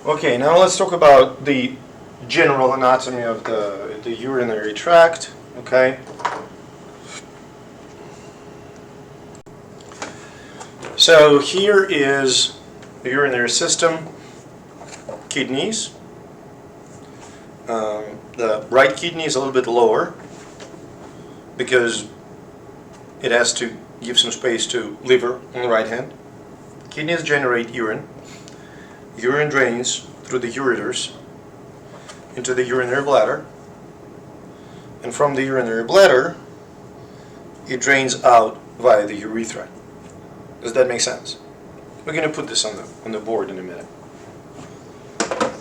Okay, now let's talk about the general anatomy of the urinary tract. Okay. So here is the urinary system, kidneys. The right kidney is a little bit lower because it has to give some space to liver on the right hand. Kidneys generate urine. Urine drains through the ureters into the urinary bladder, and from the urinary bladder it drains out via the urethra. Does that make sense? We're going to put this on the board in a minute.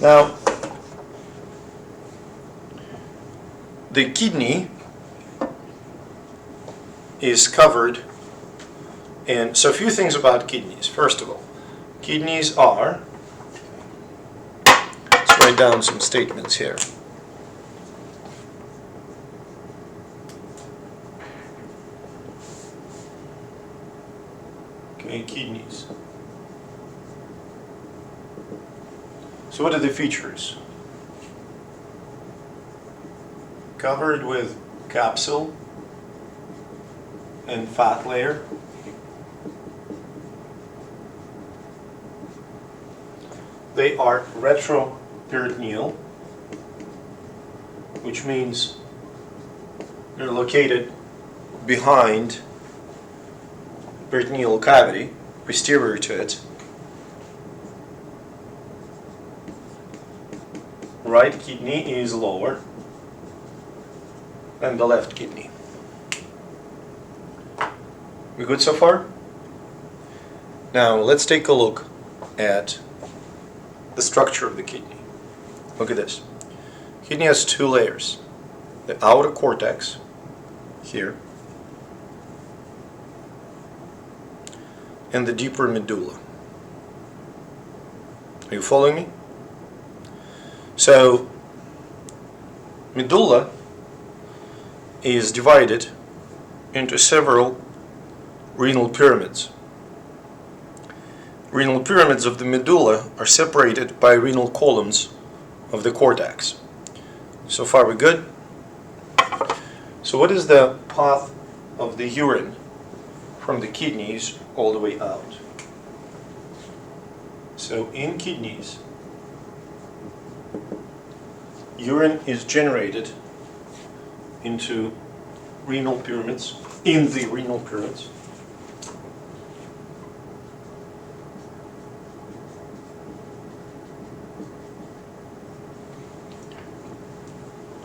Now, the kidney is covered in, so a few things about kidneys. First of all, kidneys are, let's write down some statements here. Okay, kidneys. So what are the features? Covered with capsule and fat layer. They are retroperitoneal, which means they're located behind peritoneal cavity, posterior to it. Right kidney is lower than the left kidney. We good so far? Now let's take a look at the structure of the kidney. Look at this. Kidney has two layers. The outer cortex here and the deeper medulla. Are you following me? So medulla is divided into several renal pyramids. Renal pyramids of the medulla are separated by renal columns of the cortex. So far we're good? So what is the path of the urine from the kidneys all the way out? So in kidneys, urine is generated into renal pyramids, in the renal pyramids.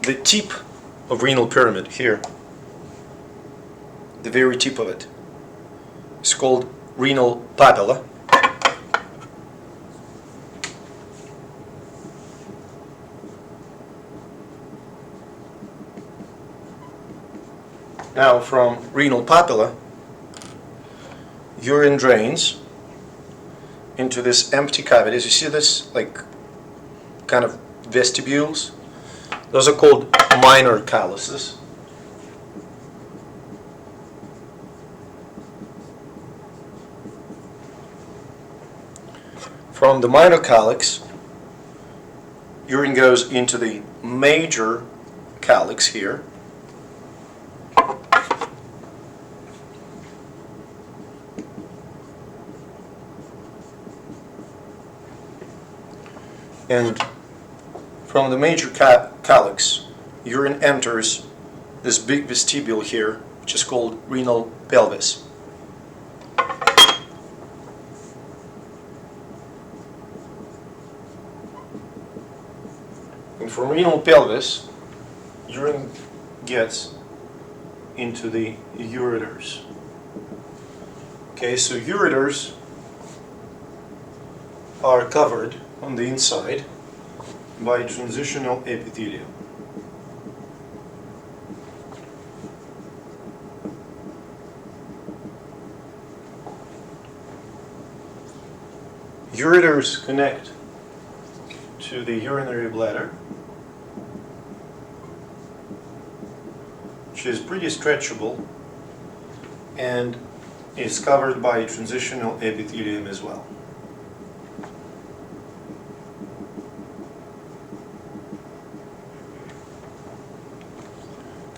The tip of renal pyramid here, the very tip of it, is called renal papilla. Now from renal papilla, urine drains into this empty cavities. You see this, like, kind of vestibules? Those are called minor calyces. From the minor calyx, urine goes into the major calyx here. And from the major calyx, urine enters this big vestibule here, which is called renal pelvis. And from renal pelvis, urine gets into the ureters. Okay, so ureters are covered on the inside by transitional epithelium. Ureters connect to the urinary bladder, which is pretty stretchable and is covered by transitional epithelium as well.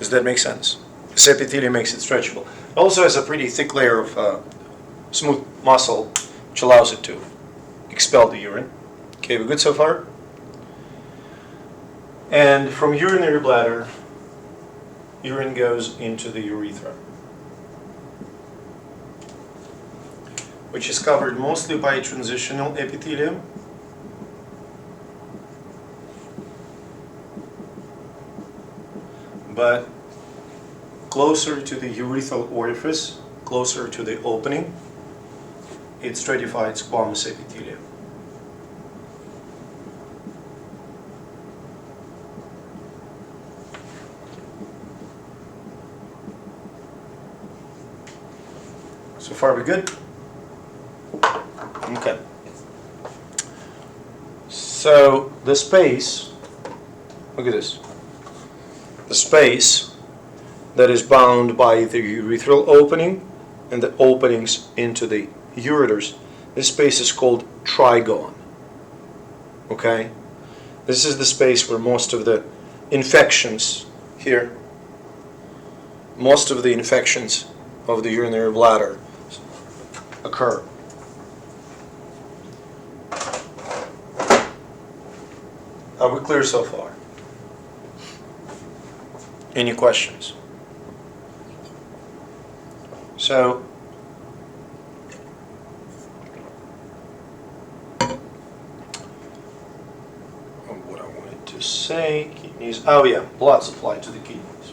Does that make sense? This epithelium makes it stretchable. It also has a pretty thick layer of smooth muscle, which allows it to expel the urine. Okay, we're good so far? And from urinary bladder, urine goes into the urethra, which is covered mostly by transitional epithelium. But closer to the urethral orifice, closer to the opening, it's stratified squamous epithelium. So far we good? Okay. So the space, look at this. The space that is bound by the urethral opening and the openings into the ureters, this space is called trigone. Okay? This is the space where most of the infections here, most of the infections of the urinary bladder occur. Are we clear so far? Any questions? So, what I wanted to say, kidneys, oh yeah, blood supply to the kidneys.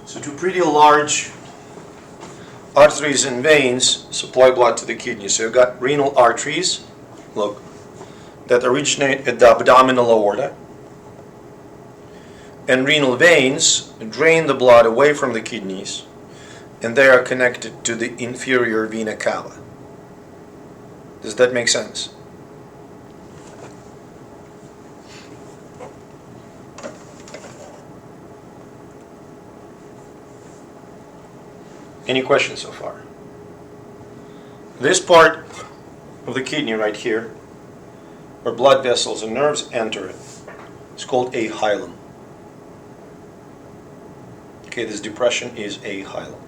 So two pretty large arteries and veins supply blood to the kidneys. So you've got renal arteries, look, that originate at the abdominal aorta, and renal veins drain the blood away from the kidneys, and they are connected to the inferior vena cava. Does that make sense? Any questions so far? This part of the kidney right here, where blood vessels and nerves enter it, is called a hilum. Okay, this depression is a hilum.